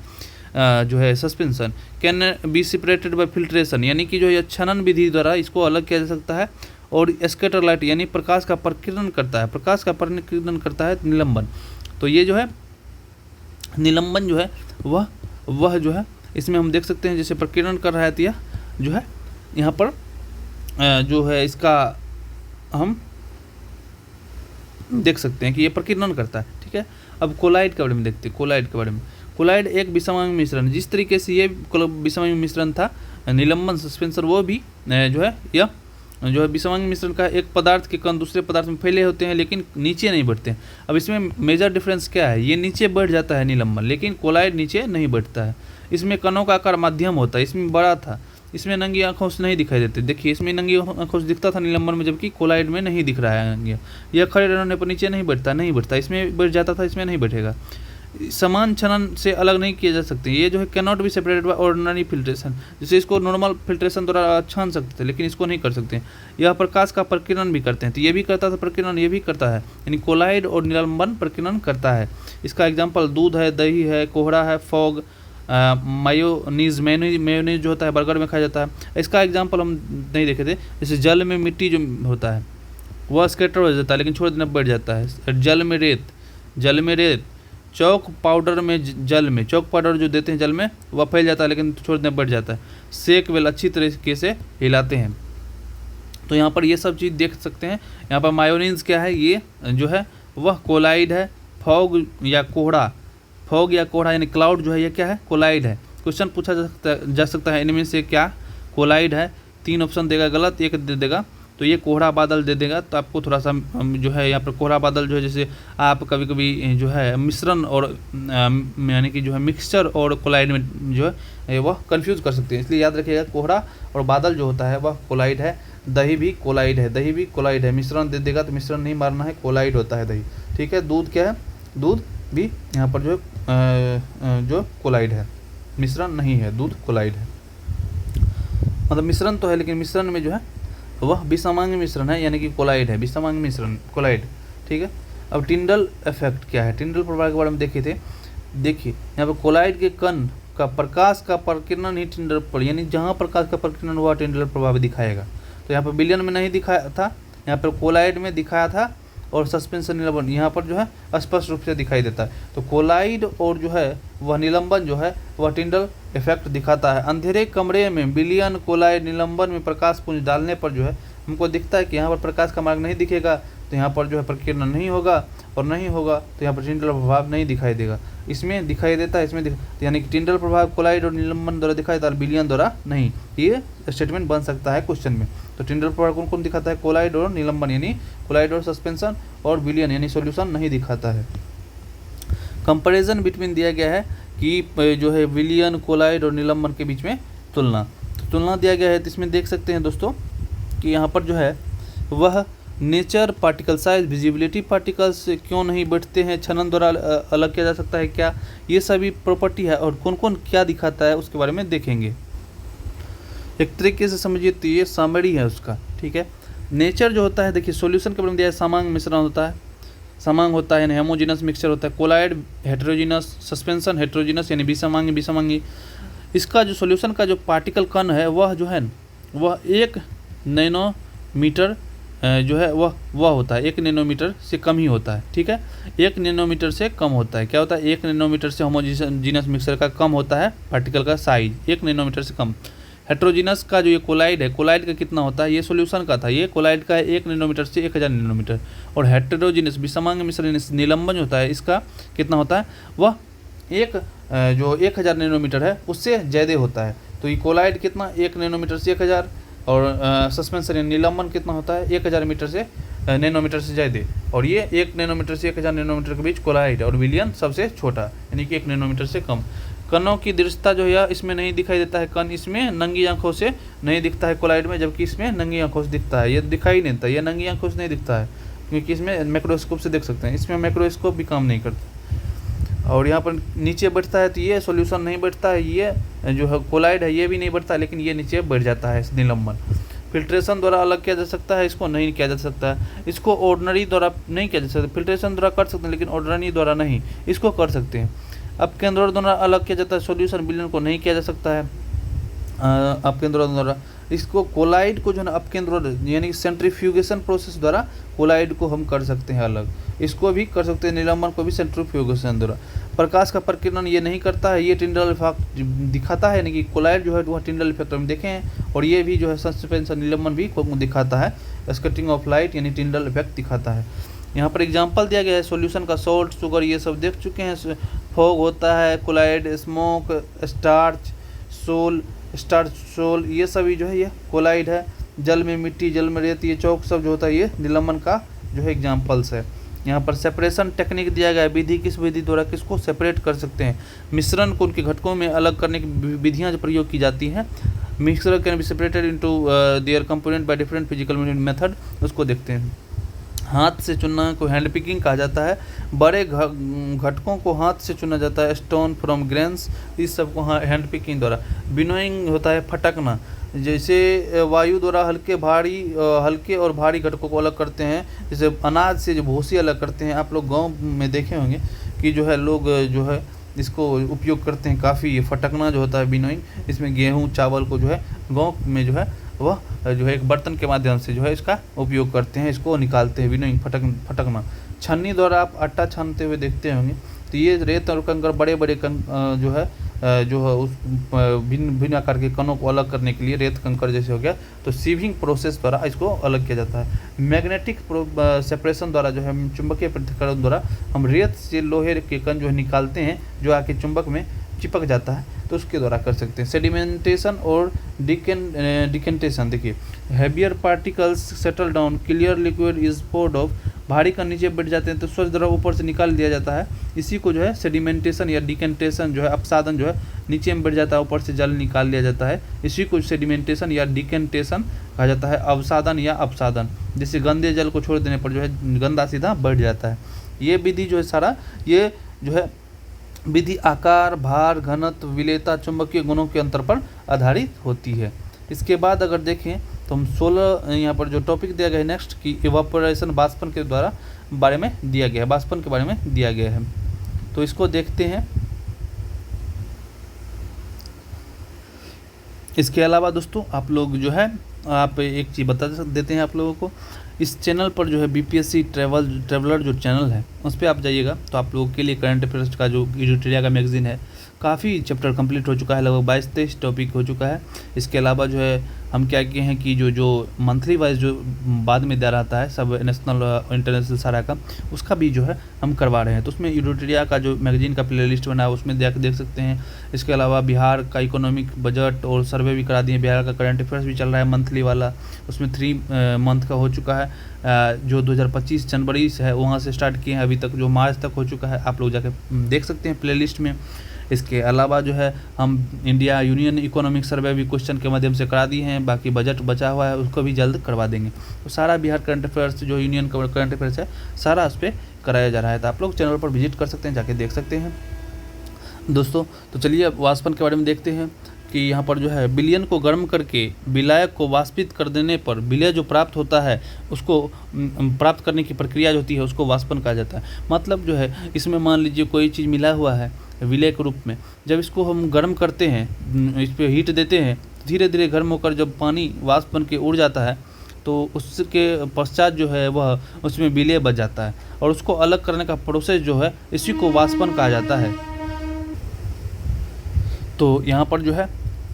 जो है suspension. Can be separated bye filtration, यानी कि जो यह छनन विधि द्वारा इसको अलग किया जा सकता है, और स्कैटर लाइट यानी प्रकाश का प्रकीर्णन करता है निलंबन। तो ये जो है निलंबन जो है वह जो है इसमें हम देख सकते हैं जैसे प्रकीर्णन कर रहा है, तो यह जो है यहाँ पर जो है इसका हम देख सकते हैं कि ये प्रकीर्णन करता है। ठीक है, अब कोलाइड के बारे में देखते हैं। कोलाइड एक विसमांगी मिश्रण, जिस तरीके से ये विसमांगी मिश्रण था निलंबन सस्पेंसर, वो भी जो है यह जो है विसमांगी मिश्रण का एक पदार्थ के कण दूसरे पदार्थ में फैले होते हैं लेकिन नीचे नहीं बढ़ते हैं। अब इसमें मेजर डिफरेंस क्या है, ये नीचे बढ़ जाता है निलंबन, लेकिन कोलाइड नीचे नहीं बढ़ता है। इसमें कणों का आकार मध्यम होता है, इसमें बड़ा था, इसमें नंगी आंखों से नहीं दिखाई देते। देखिए इसमें नंगी आंखों से दिखता था निलंबन में, जबकि कोलाइड में नहीं दिख रहा है। यह खड़े रहने पर नीचे नहीं बढ़ता, इसमें बढ़ जाता था, इसमें नहीं बढ़ेगा। समान छनन से अलग नहीं किए जा सकते। ये जो है cannot be separated by ordinary filtration, जैसे इसको नॉर्मल फिल्ट्रेशन द्वारा छान सकते थे लेकिन इसको नहीं कर सकते। यह प्रकाश का प्रकीर्णन भी करते हैं, तो ये भी करता था प्रकीर्णन, ये भी करता है, यानी कोलाइड और निलंबन प्रकीर्णन करता है। इसका एग्जाम्पल दूध है, दही है, कोहड़ा है, फॉग, मायोनीज जो होता है बर्गर में खाया जाता है। इसका एग्जाम्पल हम नहीं देखे थे, जैसे जल में मिट्टी जो होता है वह स्कैटर हो जाता है लेकिन छोड़ देना बढ़ जाता है। जल में रेत, चौक पाउडर में जल में, चौक पाउडर जो देते हैं जल में वह फैल जाता है लेकिन छोड़ देना बढ़ जाता है। सेक वेल अच्छी तरीके से हिलाते हैं। तो यहाँ पर ये सब चीज़ देख सकते हैं। यहाँ पर मायोनीज क्या है, ये जो है वह कोलाइड है। फॉग या कोहड़ा यानी क्लाउड जो है ये क्या है, कोलाइड है। क्वेश्चन पूछा जा सकता है इनमें से क्या कोलाइड है, 3 ऑप्शन देगा, गलत 1 दे देगा, तो ये कोहरा बादल दे देगा। तो आपको थोड़ा सा जो है यहाँ पर कोहरा बादल जो है, जैसे आप कभी कभी जो है मिश्रण और यानी कि जो है मिक्सचर और कोलाइड में जो है वह कंफ्यूज कर सकते हैं, इसलिए याद रखिएगा कोहरा और बादल जो होता है वह कोलाइड है। दही भी कोलाइड है, मिश्रण दे देगा तो मिश्रण नहीं मारना है, कोलाइड होता है दही। ठीक है, दूध क्या है, दूध भी यहाँ पर जो जो कोलाइड है, मिश्रण नहीं है, दूध कोलाइड है। मतलब मिश्रण तो है लेकिन मिश्रण में जो है वह विसमांगी मिश्रण है, यानी कि कोलाइड है, विसमांगी मिश्रण कोलाइड। ठीक है, अब टिंडल इफेक्ट क्या है, टिंडल प्रभाव के बारे में देखे थे। देखिए यहाँ पर कोलाइड के कण का प्रकाश का प्रकीर्णन ही टिंडल पर, यानी जहाँ प्रकाश का प्रकीर्णन हुआ टिंडल प्रभाव दिखाएगा। तो यहाँ पर विलियन में नहीं दिखाया था, यहाँ पर कोलाइड में दिखाया था, और सस्पेंशन निलंबन यहाँ पर जो है स्पष्ट रूप से दिखाई देता है। तो कोलाइड और जो है वह निलंबन जो है वह टिंडल इफेक्ट दिखाता है। अंधेरे कमरे में विलियन, कोलाइड, निलंबन में प्रकाश पुंज डालने पर जो है हमको दिखता है कि यहाँ पर प्रकाश का मार्ग नहीं दिखेगा, तो यहाँ पर जो है प्रकीर्णन नहीं होगा, और नहीं होगा तो यहाँ पर टिंडल प्रभाव नहीं दिखाई देगा। इसमें दिखाई देता है, इसमें तो यानी कि टिंडल प्रभाव कोलाइड और निलंबन द्वारा दिखाई देता है, विलियन द्वारा नहीं। ये स्टेटमेंट बन सकता है क्वेश्चन में। तो टिंडल प्रभाव कौन कौन दिखाता है, कोलाइड और निलंबन, यानी कोलाइड और सस्पेंशन, और विलियन यानी सॉल्यूशन नहीं दिखाता है। कंपैरिजन बिटवीन दिया गया है कि जो है विलियन, कोलाइड और निलंबन के बीच में तुलना दिया गया है। तो इसमें देख सकते हैं दोस्तों कि यहाँ पर जो है वह nature, particle size, visibility particles क्यों नहीं बढ़ते हैं, छनन द्वारा अलग किया जा सकता है क्या, ये सभी प्रॉपर्टी है, और कौन कौन क्या दिखाता है उसके बारे में देखेंगे। एक तरीके से समझिए तो ये समरी है उसका, ठीक है। नेचर जो होता है, देखिए सॉल्यूशन के बारे में दिया है, समांग मिश्रण होता है, समांग होता है यानी हेमोजीनस मिक्सचर होता है, कोलाइड हेटेरोजीनस, सस्पेंशन हेटेरोजीनस यानी विसमांगी विसमांगी। इसका जो सॉल्यूशन का जो पार्टिकल कण है वह जो है वह 1 नैनोमीटर जो है वह होता है, 1 नैनोमीटर से कम ही होता है, ठीक है। 1 नैनोमीटर से कम होता है, क्या होता है 1 नैनोमीटर से होमोजीनस मिक्सचर का कम होता है पार्टिकल का साइज, 1 नैनोमीटर से कम। हेट्रोजीनस का जो ये कोलाइड है, कोलाइड का कितना होता है, ये सॉल्यूशन का था, ये कोलाइड का है 1 नैनोमीटर से 1000 नैनोमीटर। और हेटेरोजीनस विसमांग मिश्रण निलंबन होता है, इसका कितना होता है, वह जो 1000 नैनोमीटर है उससे ज़्यादा होता है। तो ये कोलाइड कितना 1 नैनोमीटर से 1000, और सस्पेंशन निलंबन कितना होता है 1000 मीटर से नैनोमीटर से ज़्यादा, और ये 1 नैनोमीटर से 1000 नैनोमीटर के बीच कोलाइड, और विलियन सबसे छोटा यानी कि 1 नैनोमीटर से कम। कणों की दृश्यता जो है इसमें नहीं दिखाई देता है, कण इसमें नंगी आंखों से नहीं दिखता है कोलाइड में, जबकि इसमें नंगी आंखों से दिखता है, ये दिखाई नहीं देता, ये नंगी आंखों से नहीं दिखता है क्योंकि इसमें माइक्रोस्कोप से देख सकते हैं, इसमें माइक्रोस्कोप भी काम नहीं करता। और यहाँ पर नीचे बढ़ता है तो ये सॉल्यूशन नहीं बढ़ता है, ये जो है कोलाइड है ये भी नहीं बढ़ता, लेकिन ये नीचे बढ़ जाता है निलंबन। फिल्ट्रेशन द्वारा अलग किया जा सकता है, इसको नहीं किया जा सकता है, इसको ऑर्डिनरी द्वारा नहीं किया जा सकता, फिल्ट्रेशन द्वारा कर सकते हैं लेकिन ऑर्डिनरी द्वारा नहीं, इसको कर सकते हैं। अपकेंद्रों द्वारा अलग किया जाता है, सॉल्यूशन विलयन को नहीं किया जा सकता है अपकेंद्रों द्वारा। इसको कोलाइड को जो है अपकेंद्रों यानी सेंट्रीफ्यूगेशन प्रोसेस द्वारा कोलाइड को हम कर सकते हैं अलग, इसको भी कर सकते हैं, निलंबन को भी सेंट्रीफ्यूगेशन द्वारा। प्रकाश का प्रकीर्णन ये नहीं करता है, ये टिंडल इफेक्ट दिखाता है, यानी कि कोलाइड जो है वह टिंडल इफेक्ट हम देखे हैं, और ये भी जो है सस्पेंशन निलंबन भी दिखाता है, स्कैटरिंग ऑफ लाइट यानी टिंडल इफेक्ट दिखाता है। यहाँ पर एग्जांपल दिया गया है सॉल्यूशन का, सॉल्ट शुगर ये सब देख चुके हैं, फॉग होता है, कोलाइड, स्मोक, स्टार्च सोल ये सभी जो है ये कोलाइड है। जल में मिट्टी, जल में रेत, ये चौक सब जो होता है ये निलंबन का जो है एग्जांपल्स है। यहाँ पर सेपरेशन टेक्निक दिया गया है, विधि किस विधि द्वारा किसको सेपरेट कर सकते हैं, मिश्रण को उनके घटकों में अलग करने की विधियाँ जो प्रयोग की जाती हैं। Mixer can be separated into their component by different physical method, उसको देखते हैं। हाथ से चुनना को हैंड पिकिंग कहा जाता है, बड़े घटकों को हाथ से चुना जाता है, स्टोन फ्रॉम ग्रेन्स, इस सब को हैंड पिकिंग द्वारा। विनोइंग होता है फटकना, जैसे वायु द्वारा हल्के और भारी घटकों को अलग करते हैं, जैसे अनाज से जो भूसी अलग करते हैं, आप लोग गांव में देखे होंगे कि जो है लोग जो है इसको उपयोग करते हैं काफ़ी, ये फटकना जो होता है विनोइंग, इसमें गेहूँ चावल को जो है गाँव में जो है वह जो है एक बर्तन के माध्यम से जो है इसका उपयोग करते हैं, इसको निकालते हैं विनोइंग फटकना। छन्नी द्वारा आप आटा छानते हुए देखते होंगे, तो ये रेत और कंकर बड़े बड़े जो है उस भिन्न आकार के कणों को अलग करने के लिए रेत कंकर जैसे हो गया, तो सीविंग प्रोसेस द्वारा इसको अलग किया जाता है। मैग्नेटिक सेपरेशन द्वारा जो है चुंबकीय पृथक्करण द्वारा हम रेत से लोहे के कण जो है निकालते हैं, जो आके चुंबक में चिपक जाता है, तो उसके द्वारा कर सकते हैं। सेडिमेंटेशन और डिकेंटेशन, देखिए heavier particles settle down, clear liquid is poured off, भारी कण नीचे बैठ जाते हैं तो स्वच्छ द्रव ऊपर से निकाल दिया जाता है, इसी को जो है सेडिमेंटेशन या डिकेंटेशन जो है अपसादन जो है नीचे में बैठ जाता है, ऊपर से जल निकाल लिया जाता है, इसी को सेडिमेंटेशन या डिकेंटेशन कहा जाता है। अवसादन या अपसादन, जैसे गंदे जल को छोड़ देने पर जो है गंदा सीधा बढ़ जाता है। ये विधि जो है सारा ये जो है विधि आकार, भार, घनत्व, विलेयता, चुंबकीय गुणों के अंतर पर आधारित होती है। इसके बाद अगर देखें तो हम 16 यहाँ पर जो टॉपिक दिया गया है नेक्स्ट कि इवापोरेशन बाष्पन के द्वारा बारे में दिया गया है, बाष्पन के बारे में दिया गया है, तो इसको देखते हैं। इसके अलावा दोस्तों आप लोग जो है आप एक चीज़ बता देते हैं आप लोगों को, इस चैनल पर जो है बीपीएससी ट्रेवलर जो चैनल है उस पर आप जाइएगा तो आप लोगों के लिए करंट अफेयर्स का जो एडिटोरिया का मैगजीन है काफ़ी चैप्टर कंप्लीट हो चुका है, लगभग 22-23 टॉपिक हो चुका है। इसके अलावा जो है हम क्या किए हैं कि जो मंथली वाइज जो बाद में दिया रहता है सब नेशनल इंटरनेशनल सारा का, उसका भी जो है हम करवा रहे हैं, तो उसमें एडिटोरिया का जो मैगजीन का प्लेलिस्ट बना है उसमें देख सकते हैं। इसके अलावा बिहार का इकोनॉमिक बजट और सर्वे भी करा दिए, बिहार का करंट अफेयर्स भी चल रहा है मंथली वाला, उसमें 3 मंथ का हो चुका है, जो 2025 जनवरी से है वहाँ से स्टार्ट किए हैं, अभी तक जो मार्च तक हो चुका है, आप लोग जाकर देख सकते हैं प्लेलिस्ट में। इसके अलावा जो है हम इंडिया यूनियन इकोनॉमिक सर्वे भी क्वेश्चन के माध्यम से करा दिए हैं, बाकी बजट बचा हुआ है उसको भी जल्द करवा देंगे। तो सारा बिहार करंट अफेयर्स जो यूनियन का करंट अफेयर्स है सारा उस पर कराया जा रहा है, तो आप लोग चैनल पर विजिट कर सकते हैं, जाके देख सकते हैं दोस्तों। तो चलिए अब बाष्पन के बारे में देखते हैं। कि यहाँ पर जो है विलयन को गर्म करके विलायक को वाष्पित कर देने पर विलय जो प्राप्त होता है उसको प्राप्त करने की प्रक्रिया जो होती है उसको वाष्पन कहा जाता है। मतलब जो है इसमें मान लीजिए कोई चीज़ मिला हुआ है विलय के रूप में, जब इसको हम गर्म करते हैं, इस पर हीट देते हैं, धीरे धीरे गर्म होकर जब पानी वाष्प बन के उड़ जाता है तो उसके पश्चात जो है वह उसमें विलय बच जाता है और उसको अलग करने का प्रोसेस जो है इसी को वाष्पन कहा जाता है। तो यहाँ पर जो है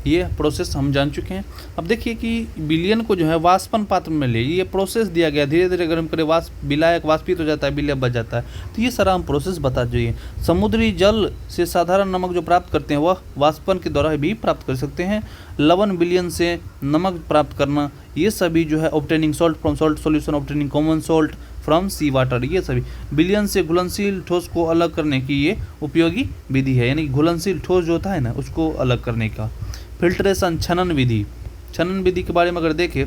ये प्रोसेस हम जान चुके हैं। अब देखिए कि विलयन को जो है वाष्पन पात्र में ले, ये प्रोसेस दिया गया, धीरे धीरे गर्म करे विलायक वाष्पित हो जाता है, विलय बच जाता है। तो ये सारा हम प्रोसेस बता चाहिए। समुद्री जल से साधारण नमक जो प्राप्त करते हैं वह वाष्पन के द्वारा भी प्राप्त कर सकते हैं। लवण विलयन से नमक प्राप्त करना, ये सभी जो है obtaining salt from salt solution, obtaining common salt from sea water, ये सभी विलयन से घुलनशील ठोस को अलग करने की ये उपयोगी विधि है। यानी घुलनशील ठोस जो होता है ना उसको अलग करने का। फिल्ट्रेशन छनन विधि, छनन विधि के बारे में अगर देखें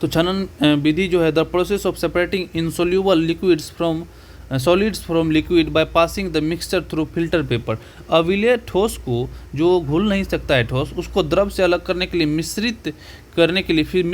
तो छनन विधि जो है the process of separating insoluble liquids from solids from liquid by passing the mixture through filter paper. अविलेय ठोस को जो घुल नहीं सकता है ठोस, उसको द्रव से अलग करने के लिए मिश्रित करने के लिए फिर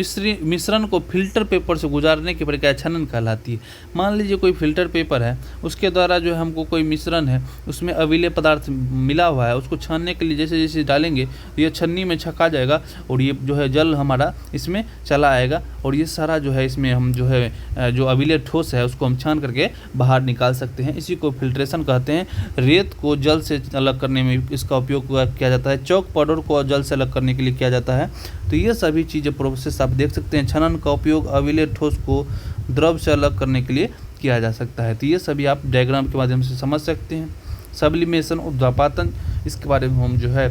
मिश्रण को फिल्टर पेपर से गुजारने की प्रक्रिया छनन कहलाती है। मान लीजिए कोई फिल्टर पेपर है, उसके द्वारा जो है हमको कोई मिश्रण है उसमें अविलेय पदार्थ मिला हुआ है, उसको छानने के लिए जैसे जैसे डालेंगे तो ये छन्नी में छका जाएगा और ये जो है जल हमारा इसमें चला आएगा और ये सारा जो है इसमें हम जो है जो अविलेय ठोस है उसको हम छान करके बाहर निकाल सकते हैं। इसी को फिल्ट्रेशन कहते हैं। रेत को जल से अलग करने में इसका उपयोग किया जाता है। चौक पाउडर को जल से अलग करने के लिए किया जाता है। तो ये सभी चीज़ें प्रोसेस आप देख सकते हैं। छनन का उपयोग अविलेय ठोस को द्रव से अलग करने के लिए किया जा सकता है। तो ये सभी आप डायग्राम के माध्यम से समझ सकते हैं। सब्लिमेशन ऊर्ध्वपातन, इसके बारे में हम जो है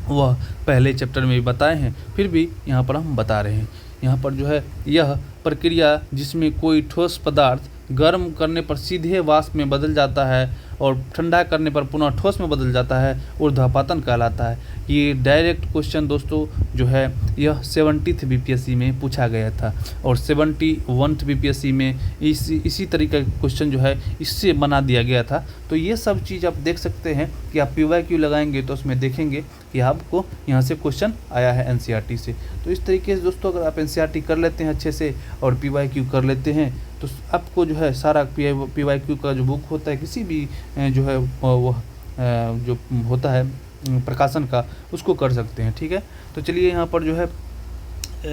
वह पहले चैप्टर में भी बताए हैं, फिर भी यहाँ पर हम बता रहे हैं। यहाँ पर जो है यह प्रक्रिया जिसमें कोई ठोस पदार्थ गर्म करने पर सीधे वाष्प में बदल जाता है और ठंडा करने पर पुनः ठोस में बदल जाता है, ऊर्ध्वपातन कहलाता है। ये डायरेक्ट क्वेश्चन दोस्तों जो है यह 70th बीपीएससी में पूछा गया था और 71th बीपीएससी में इसी तरीके का क्वेश्चन जो है इससे बना दिया गया था। तो ये सब चीज़ आप देख सकते हैं कि आप PYQ लगाएंगे तो उसमें देखेंगे कि आपको यहाँ से क्वेश्चन आया है NCERT से। तो इस तरीके से दोस्तों अगर आप NCERT कर लेते हैं अच्छे से और PYQ कर लेते हैं तो आपको जो है सारा PYQ का जो बुक होता है किसी भी जो है वो जो होता है प्रकाशन का उसको कर सकते हैं। ठीक है, तो चलिए यहाँ पर जो है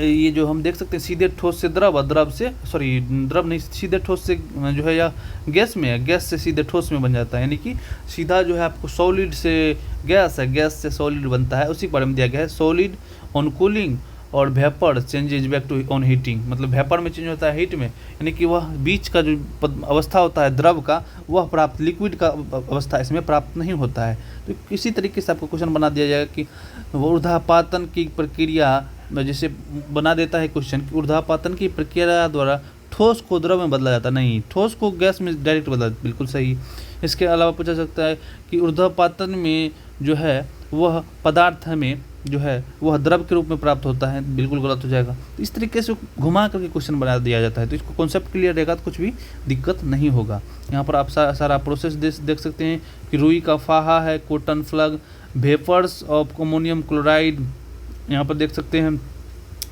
ये जो हम देख सकते हैं सीधे ठोस से द्रव, द्रव से द्रव नहीं, सीधे ठोस से जो है या गैस में है, गैस से सीधे ठोस में बन जाता है। यानी कि सीधा जो है आपको सॉलिड से गैस है, गैस से सॉलिड बनता है, उसी के बारे में दिया गया है। सॉलिड ऑन कूलिंग और vapour changes back to on heating, मतलब वेपर में चेंज होता है हीट में, यानी कि वह बीच का जो अवस्था होता है द्रव का वह प्राप्त, लिक्विड का अवस्था इसमें प्राप्त नहीं होता है। तो इसी तरीके से आपको क्वेश्चन बना दिया जाएगा कि ऊर्ध्वपातन की प्रक्रिया जैसे बना देता है क्वेश्चन कि ऊर्ध्वपातन की प्रक्रिया द्वारा ठोस को द्रव में बदला जाता नहीं, ठोस को गैस में डायरेक्ट बदला, बिल्कुल सही। इसके अलावा पूछा सकता है कि ऊर्ध्वपातन में जो है वह पदार्थ हमें जो है वह द्रव के रूप में प्राप्त होता है, बिल्कुल गलत हो जाएगा। तो इस तरीके से घुमा करके क्वेश्चन बना दिया जाता है। तो इसको कॉन्सेप्ट क्लियर रहेगा तो कुछ भी दिक्कत नहीं होगा। यहाँ पर आप सारा प्रोसेस देख सकते हैं कि रुई का फाहा है, cotton plug, vapours of ammonium chloride, यहाँ पर देख सकते हैं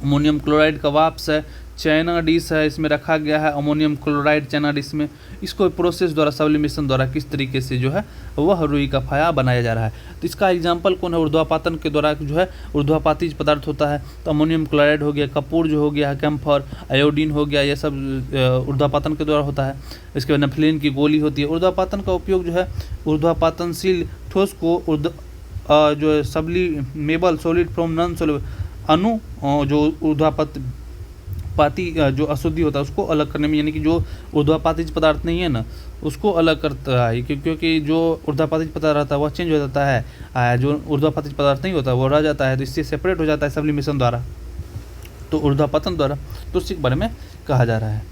अमोनियम क्लोराइड का वाष्प है, चाइना डिश है, इसमें रखा गया है अमोनियम क्लोराइड चाइना डिश में। इसको प्रोसेस द्वारा सब्लिमेशन द्वारा किस तरीके से जो है वह रुई का फाया बनाया जा रहा है। तो इसका एग्जांपल कौन है, ऊर्ध्वपातन के द्वारा जो है ऊर्ध्वपाती पदार्थ होता है। तो अमोनियम क्लोराइड हो गया, कपूर जो हो गया, कैम्फर, आयोडीन हो गया, ये सब ऊर्ध्वपातन के द्वारा होता है। इसके बाद नेफ्थलीन की गोली होती है। ऊर्ध्वपातन का उपयोग जो है ऊर्ध्वपातनशील ठोस को जो sublimable solid from non soluble अणु जो ऊर्ध्वपाती जो अशुद्धि होता है उसको अलग करने में, यानी कि जो ऊर्ध्वपाती पदार्थ नहीं है ना उसको अलग करता है, क्योंकि जो ऊर्ध्वपाती पदार्थ रहता है वह चेंज हो जाता है, जो ऊर्ध्वपाती पदार्थ नहीं होता वो रह जाता है, तो इससे सेपरेट हो जाता है सब्लिमेशन द्वारा, तो ऊर्ध्वपातन द्वारा। तो उसी के बारे में कहा जा रहा है।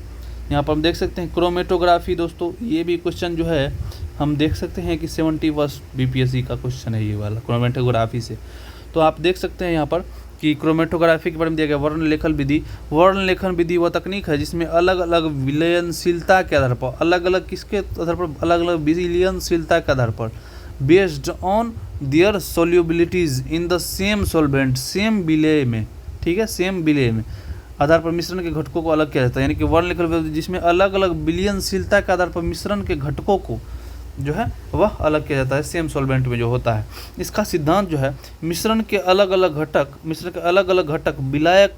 यहाँ पर हम देख सकते हैं क्रोमेटोग्राफी दोस्तों, ये भी क्वेश्चन जो है हम देख सकते हैं कि 71 बीपीएससी का क्वेश्चन है ये वाला क्रोमेटोग्राफी से। तो आप देख सकते हैं यहाँ पर कि क्रोमेटोग्राफी के बारे में दिया गया वर्ण लेखन विधि। वर्ण लेखन विधि वह तकनीक है जिसमें अलग अलग विलयनशीलता के आधार पर, अलग अलग किसके आधार पर, अलग अलग विलयनशीलता के आधार पर based on their solubilities in the same solvent, same विलेय में, ठीक है, सेम विलेय में आधार पर मिश्रण के घटकों को अलग किया जाता है। यानी कि वर्णलेखन जिसमें अलग अलग विलयनशीलता के आधार पर मिश्रण के घटकों को जो है वह अलग किया जाता है सेम सॉल्वेंट में जो होता है। इसका सिद्धांत जो है मिश्रण के अलग अलग घटक विलायक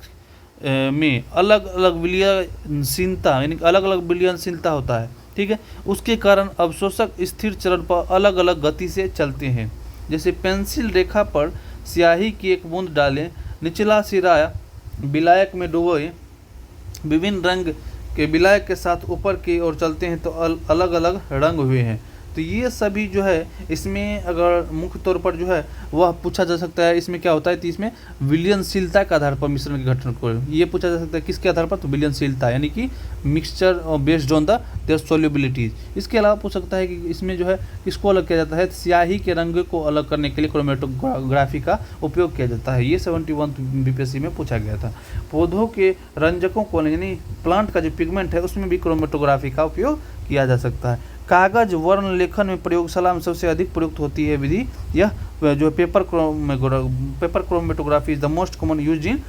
में अलग अलग विलयनशीलता, यानी कि अलग अलग विलयनशीलता होता है, ठीक है। उसके कारण अवशोषक स्थिर चरण पर अलग अलग गति से चलते हैं। जैसे पेंसिल रेखा पर स्याही की एक बूंद डालें, निचला सिरा विलायक में डुबोए, विभिन्न रंग के विलायक के साथ ऊपर की ओर चलते हैं तो अलग अलग रंग हुए हैं। तो ये सभी जो है इसमें अगर मुख्य तौर पर जो है वह पूछा जा सकता है। इसमें क्या होता है, तो इसमें विलयनशीलता के आधार पर मिश्रण के घटन को ये पूछा जा सकता है। किसके आधार पर, तो विलयनशीलता, यानी कि mixture based on the their solubilities. इसके अलावा पूछ सकता है कि इसमें जो है किसको अलग किया जाता है, स्याही के रंग को अलग करने के लिए क्रोमेटोग्राफी का उपयोग किया जाता है। ये 71 बीपीएससी में पूछा गया था। पौधों के रंजकों को, यानी प्लांट का जो पिगमेंट है उसमें भी क्रोमेटोग्राफी का उपयोग किया जा सकता है। कागज वर्ण लेखन में प्रयोगशाला में सबसे अधिक प्रयुक्त होती है विधि, यह जो paper chromatography is the most common use in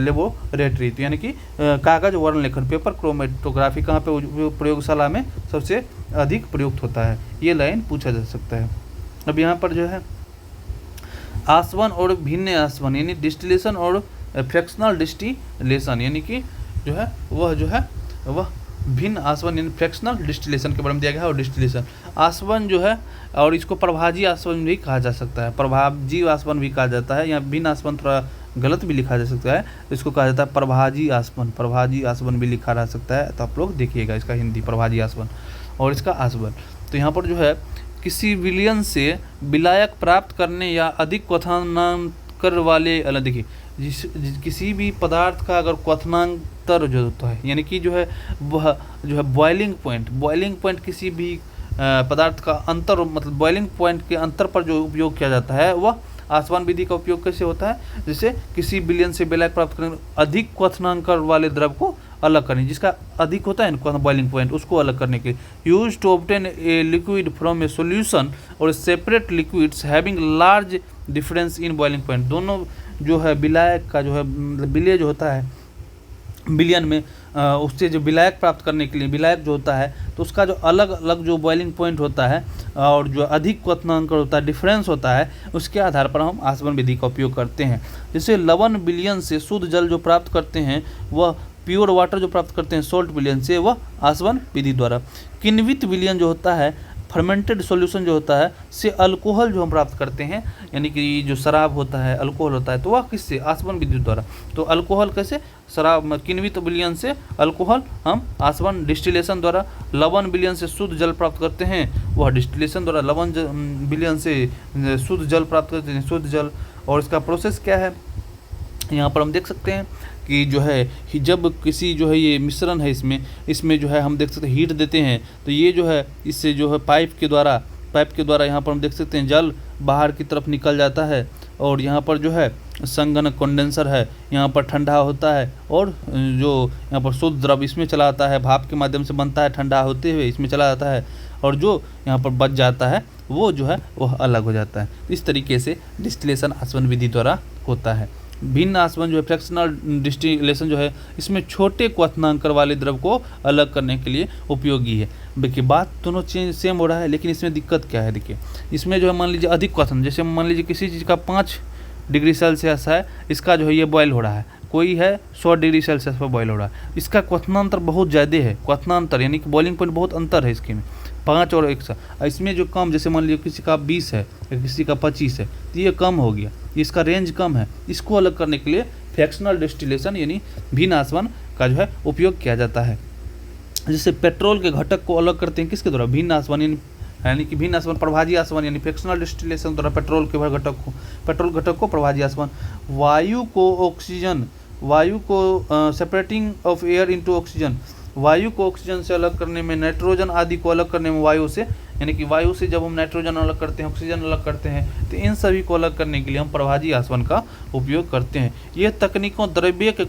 laboratory. तो यानी कि कागज वर्ण लेखन पेपर क्रोमेटोग्राफी कहाँ पे प्रयोगशाला में सबसे अधिक प्रयुक्त होता है, ये लाइन पूछा जा सकता है। अब यहाँ पर जो है आसवन और भिन्न आसवन, यानी डिस्टिलेशन और फ्रैक्शनल डिस्टिलेशन, यानी कि जो है वह भिन्न आसवन यानी फ्रैक्शनल डिस्टिलेशन के बारे में दिया गया है। और डिस्टिलेशन आसवन जो है, और इसको प्रभाजी आसवन भी कहा जा सकता है, प्रभाजी आसवन भी कहा जाता है। यहाँ भिन्न आसवन थोड़ा गलत भी लिखा जा सकता है, इसको कहा जाता है प्रभाजी आसवन भी लिखा जा सकता है। तो आप लोग देखिएगा इसका हिंदी प्रभाजी आसवन और इसका आसवन। तो यहाँ पर जो है किसी विलयन से विलायक प्राप्त करने या अधिक क्वथनांतर वाले, देखिए किसी भी पदार्थ का अगर क्वथनांतर जो होता है, यानी कि जो है वह जो है बॉइलिंग पॉइंट किसी भी पदार्थ का अंतर, मतलब बॉइलिंग पॉइंट के अंतर पर जो उपयोग किया जाता है वह आसवन विधि का उपयोग कैसे होता है, जैसे किसी विलयन से विलायक प्राप्त करने अधिक क्वथनांकर वाले द्रव को अलग करने, जिसका अधिक होता है ना बॉइलिंग पॉइंट, उसको अलग करने के लिए use to obtain a liquid from a solution और separate liquids having large difference in boiling point. दोनों जो है विलायक का जो है विलय जो होता है विलयन में, उससे जो विलायक प्राप्त करने के लिए विलायक जो होता है तो उसका जो अलग अलग जो बॉइलिंग पॉइंट होता है और जो अधिक क्वथनांकर होता है, डिफरेंस होता है, उसके आधार पर हम आसवन विधि का उपयोग करते हैं। जैसे लवण विलयन से शुद्ध जल जो प्राप्त करते हैं, वह प्योर वाटर जो प्राप्त करते हैं सॉल्ट विलयन से, वह आसवन विधि द्वारा। किण्वित विलयन जो होता है, फर्मेंटेड सॉल्यूशन जो होता है से अल्कोहल जो हम प्राप्त करते हैं, यानी कि जो शराब होता है अल्कोहल होता है, तो वह किससे, आसवन विधि द्वारा। तो अल्कोहल कैसे, शराब किण्वित विलयन से अल्कोहल हम आसवन डिस्टिलेशन द्वारा। लवण विलयन से शुद्ध जल प्राप्त करते हैं, वह डिस्टिलेशन द्वारा। लवण विलयन से शुद्ध जल प्राप्त करते हैं, शुद्ध जल। और इसका प्रोसेस क्या है, यहाँ पर हम देख सकते हैं कि जो है जब किसी जो है ये मिश्रण है इसमें जो है हम देख सकते हैं हीट देते हैं, तो ये जो है इससे जो है पाइप के द्वारा यहाँ पर हम देख सकते हैं जल बाहर की तरफ निकल जाता है। और यहाँ पर जो है संघनक कंडेंसर है, यहाँ पर ठंडा होता है और जो यहाँ पर शुद्ध द्रव इसमें चला आता है, भाप के माध्यम से बनता है, ठंडा होते हुए इसमें चला जाता है, और जो यहाँ पर बच जाता है वो जो है वह अलग हो जाता है। इस तरीके से डिस्टिलेशन आसवन विधि द्वारा होता है। भिन्न आसवन जो है फ्रैक्शनल डिस्टिलेशन जो है, इसमें छोटे क्वथनांकर वाले द्रव को अलग करने के लिए उपयोगी है। देखिए बात दोनों चीज सेम हो रहा है, लेकिन इसमें दिक्कत क्या है, देखिए इसमें जो है मान लीजिए अधिक क्वथन, जैसे मान लीजिए किसी चीज़ का 5 डिग्री सेल्सियस है, इसका जो है ये बॉयल हो रहा है, कोई है 100 डिग्री सेल्सियस पर बॉयल हो रहा है, इसका क्वथनांतर बहुत ज़्यादा है, क्वथनांतर यानी कि बॉइलिंग पॉइंट बहुत अंतर है इसके में 5 और 1 से। इसमें जो कम, जैसे मान लीजिए किसी का 20 है या किसी का 25 है, तो ये कम हो गया, इसका रेंज कम है, इसको अलग करने के लिए फ्रैक्शनल डिस्टिलेशन यानी भिन्न आसवन का जो है उपयोग किया जाता है। जैसे पेट्रोल के घटक को अलग करते हैं किसके द्वारा, भिन्न आसवन, यानी कि भिन्न आसवन प्रभाजी आसवन यानी फ्रैक्शनल डिस्टिलेशन द्वारा पेट्रोल घटक को प्रभाजी आसवन। वायु को separating of air into oxygen, वायु को ऑक्सीजन से अलग करने में, नाइट्रोजन आदि को अलग करने में वायु से, यानी कि वायु से जब हम नाइट्रोजन अलग करते हैं, ऑक्सीजन अलग करते हैं, तो इन सभी को अलग करने के लिए हम प्रभाजी आसवन का उपयोग करते हैं। ये तकनीकों द्रव्य के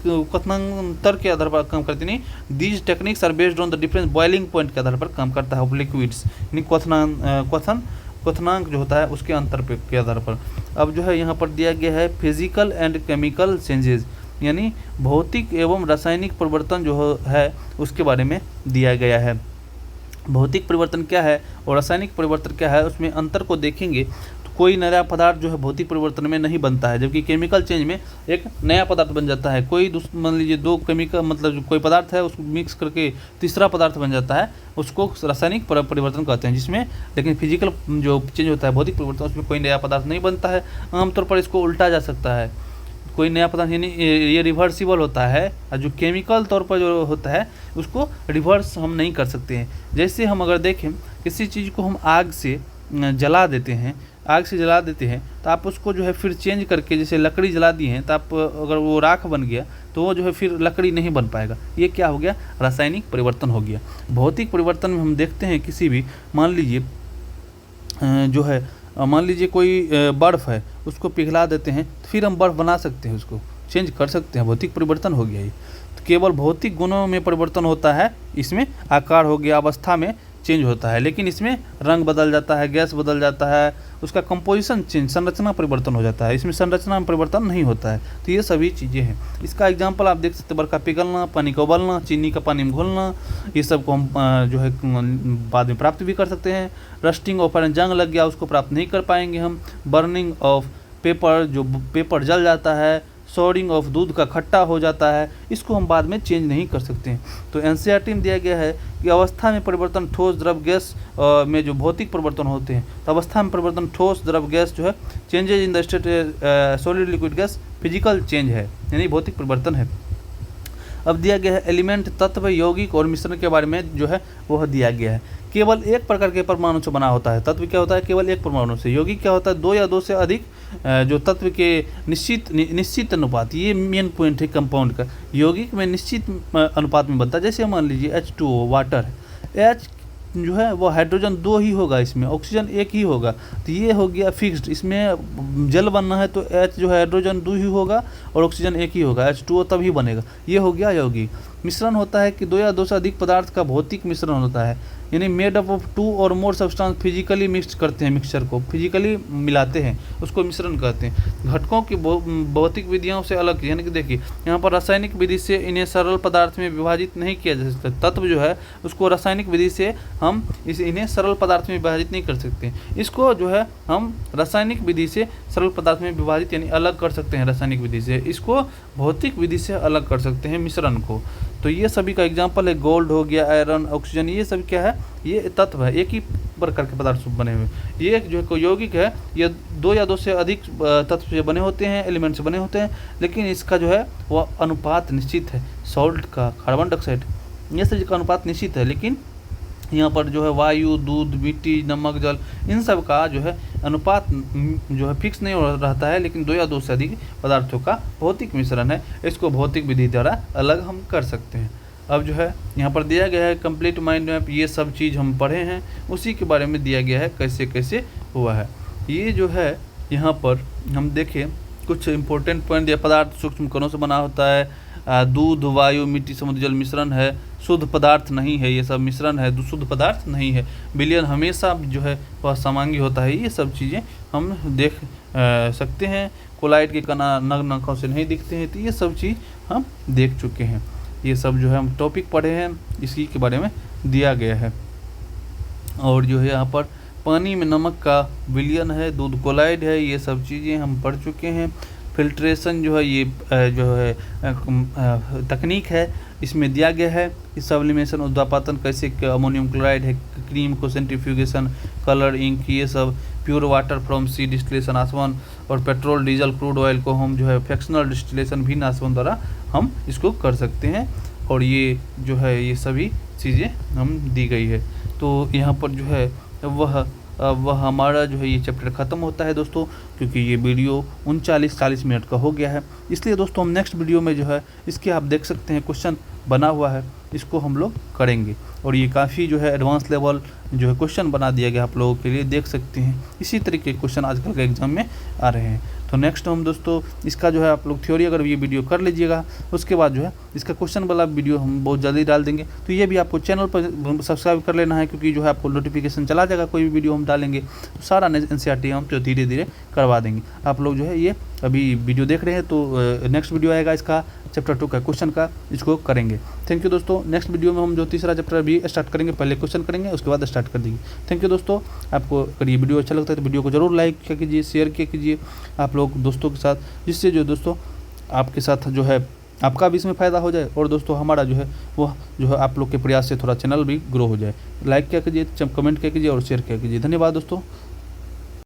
क्वथनांतर के आधार पर काम करती नहीं, these techniques are based on the difference boiling point के आधार पर काम करता है ऑफ लिक्विड्स, यानी क्वथन क्वथनांक जो होता है उसके अंतर के आधार पर। अब जो है यहाँ पर दिया गया है फिजिकल एंड केमिकल चेंजेस, यानी भौतिक एवं रासायनिक परिवर्तन जो है उसके बारे में दिया गया है। भौतिक परिवर्तन क्या है और रासायनिक परिवर्तन क्या है, उसमें अंतर को देखेंगे तो कोई नया पदार्थ जो है भौतिक परिवर्तन में नहीं बनता है, जबकि केमिकल चेंज में एक नया पदार्थ बन जाता है। कोई मान लीजिए दो केमिकल मतलब जो कोई पदार्थ है उसको मिक्स करके तीसरा पदार्थ बन जाता है, उसको रासायनिक परिवर्तन कहते हैं। जिसमें लेकिन फिजिकल जो चेंज होता है भौतिक परिवर्तन, उसमें कोई नया पदार्थ नहीं बनता है। आमतौर पर इसको उल्टा जा सकता है, कोई नया पदार्थ यानी ये रिवर्सिबल होता है, और जो केमिकल तौर पर जो होता है उसको रिवर्स हम नहीं कर सकते हैं। जैसे हम अगर देखें किसी चीज़ को हम आग से जला देते हैं, तो आप उसको जो है फिर चेंज करके, जैसे लकड़ी जला दी है तो आप अगर वो राख बन गया तो वो जो है फिर लकड़ी नहीं बन पाएगा। ये क्या हो गया, रासायनिक परिवर्तन हो गया। भौतिक परिवर्तन में हम देखते हैं किसी भी मान लीजिए कोई बर्फ़ है, उसको पिघला देते हैं तो फिर हम बर्फ़ बना सकते हैं, उसको चेंज कर सकते हैं, भौतिक परिवर्तन हो गया ये। तो केवल भौतिक गुणों में परिवर्तन होता है, इसमें आकार हो गया, अवस्था में चेंज होता है, लेकिन इसमें रंग बदल जाता है, गैस बदल जाता है, उसका कंपोजिशन चेंज, संरचना परिवर्तन हो जाता है। इसमें संरचना में परिवर्तन नहीं होता है। तो ये सभी चीज़ें हैं। इसका एग्जांपल आप देख सकते हैं, बर्फ़ का पिघलना, पानी का उबलना, चीनी का पानी में घुलना, ये सब को हम जो है बाद में प्राप्त भी कर सकते हैं। रस्टिंग ऑफ आयरन, जंग लग गया उसको प्राप्त नहीं कर पाएंगे हम। बर्निंग ऑफ पेपर, जो पेपर जल जाता है। सोडिंग ऑफ, दूध का खट्टा हो जाता है, इसको हम बाद में चेंज नहीं कर सकते हैं। तो एनसीईआरटी में दिया गया है कि अवस्था में परिवर्तन ठोस द्रव गैस में जो भौतिक परिवर्तन होते हैं, तो अवस्था में परिवर्तन ठोस द्रव गैस जो है changes in the state solid liquid gas physical change है, यानी भौतिक परिवर्तन है। अब दिया गया है एलिमेंट, तत्व, यौगिक और मिश्रण के बारे में जो है वह दिया गया है। केवल एक प्रकार के परमाणु से बना होता है। तत्व क्या होता है, केवल एक परमाणु से। यौगिक क्या होता है, दो या दो से अधिक जो तत्व के निश्चित अनुपात, ये मेन पॉइंट है कंपाउंड का। यौगिक में निश्चित अनुपात में बनता है। जैसे मान लीजिए H2O वाटर है, H जो है वो हाइड्रोजन 2 ही होगा, इसमें ऑक्सीजन 1 ही होगा, तो ये हो गया फिक्स्ड। इसमें जल बनना है तो H जो है हाइड्रोजन 2 ही होगा और ऑक्सीजन 1 ही होगा, H2O तभी बनेगा। ये हो गया यौगिक। मिश्रण होता है कि दो या दो से अधिक पदार्थ का भौतिक मिश्रण होता है, यानी मेड अप ऑफ 2 और मोर सब्सटेंस फिजिकली मिक्स करते हैं, मिक्सचर को फिजिकली मिलाते हैं, उसको मिश्रण कहते हैं। घटकों की भौतिक विधियों से अलग, यानी कि देखिए यहाँ पर रासायनिक विधि से इन्हें सरल पदार्थ में विभाजित नहीं किया जा सकता। तत्व जो है उसको रासायनिक विधि से हम इन्हें सरल पदार्थ में विभाजित नहीं कर सकते। इसको जो है हम रासायनिक विधि से सरल पदार्थ में विभाजित यानी अलग कर सकते हैं रासायनिक विधि से, इसको भौतिक विधि से अलग कर सकते हैं मिश्रण को। तो ये सभी का एग्जाम्पल है, गोल्ड हो गया, आयरन, ऑक्सीजन, ये सब क्या है, ये तत्व है, एक ही प्रकार के पदार्थ बने हुए। ये जो है यौगिक है, ये दो या दो से अधिक तत्व से बने होते हैं, एलिमेंट से बने होते हैं, लेकिन इसका जो है वह अनुपात निश्चित है। सॉल्ट का, कार्बन डाइऑक्साइड, ये सभी का अनुपात निश्चित है, लेकिन यहाँ पर जो है वायु, दूध, मिट्टी, नमक, जल, इन सब का जो है अनुपात जो है फिक्स नहीं रहता है, लेकिन दो या दो से अधिक पदार्थों का भौतिक मिश्रण है, इसको भौतिक विधि द्वारा अलग हम कर सकते हैं। अब जो है यहाँ पर दिया गया है कंप्लीट माइंड मैप, ये सब चीज़ हम पढ़े हैं, उसी के बारे में दिया गया है कैसे कैसे हुआ है। ये जो है यहाँ पर हम देखें कुछ इंपॉर्टेंट पॉइंट दिया। पदार्थ सूक्ष्म कणों से बना होता है, दूध, वायु, मिट्टी, समुद्र जल मिश्रण है, शुद्ध पदार्थ नहीं है, ये सब मिश्रण है, शुद्ध पदार्थ नहीं है। विलयन हमेशा जो है वह समांगी होता है, ये सब चीज़ें हम देख सकते हैं। कोलाइड के कणा नग्न आँखों से नहीं दिखते हैं, तो ये सब चीज़ हम देख चुके हैं। ये सब जो है हम टॉपिक पढ़े हैं, इसी के बारे में दिया गया है। और जो है यहाँ पर पानी में नमक का विलयन है, दूध कोलाइड है, ये सब चीज़ें हम पढ़ चुके हैं। फिल्ट्रेशन जो है ये जो है तकनीक है, इसमें दिया गया है कि सब्लिमेशन, उद्वापातन कैसे, अमोनियम क्लोराइड है, क्रीम को सेंट्रीफ्यूगेशन, कलर, इंक, ये सब, pure water from sea distillation, आसवन, और पेट्रोल, डीजल, क्रूड ऑयल को हम जो है फ्रैक्शनल डिस्टिलेशन भी आसवन द्वारा हम इसको कर सकते हैं। और ये जो है ये सभी चीज़ें हम दी गई है। तो यहाँ पर जो है वह हमारा जो है ये चैप्टर ख़त्म होता है दोस्तों, क्योंकि ये वीडियो 39-40 मिनट का हो गया है। इसलिए दोस्तों हम नेक्स्ट वीडियो में जो है इसके आप देख सकते हैं क्वेश्चन बना हुआ है इसको हम लोग करेंगे। और ये काफ़ी जो है एडवांस लेवल जो है क्वेश्चन बना दिया गया आप लोगों के लिए, देख सकते हैं। इसी तरीके के क्वेश्चन आजकल के एग्जाम में आ रहे हैं। तो नेक्स्ट हम दोस्तों इसका जो है आप लोग थ्योरी अगर ये वीडियो कर लीजिएगा, उसके बाद जो है इसका क्वेश्चन वाला वीडियो हम बहुत जल्दी डाल देंगे। तो ये भी आपको चैनल पर सब्सक्राइब कर लेना है, क्योंकि जो है आपको नोटिफिकेशन चला जाएगा कोई भी वीडियो हम डालेंगे तो सारा NCERT हम जो धीरे धीरे करवा देंगे। आप लोग जो है ये अभी वीडियो देख रहे हैं तो नेक्स्ट वीडियो आएगा इसका चैप्टर 2 का क्वेश्चन का, इसको करेंगे। थैंक यू दोस्तों। नेक्स्ट वीडियो में हम जो तीसरा चैप्टर भी स्टार्ट करेंगे, पहले क्वेश्चन करेंगे उसके बाद स्टार्ट कर देंगे। थैंक यू दोस्तों। आपको अगर ये वीडियो अच्छा लगता है तो वीडियो को जरूर लाइक किया कीजिए, शेयर किया कीजिए आप लोग दोस्तों के साथ, जिससे जो दोस्तों आपके साथ जो है आपका भी इसमें फ़ायदा हो जाए और दोस्तों हमारा जो है वो जो है आप लोग के प्रयास से थोड़ा चैनल भी ग्रो हो जाए। लाइक किया कीजिए, कमेंट किया कीजिए और शेयर किया कीजिए। धन्यवाद दोस्तों।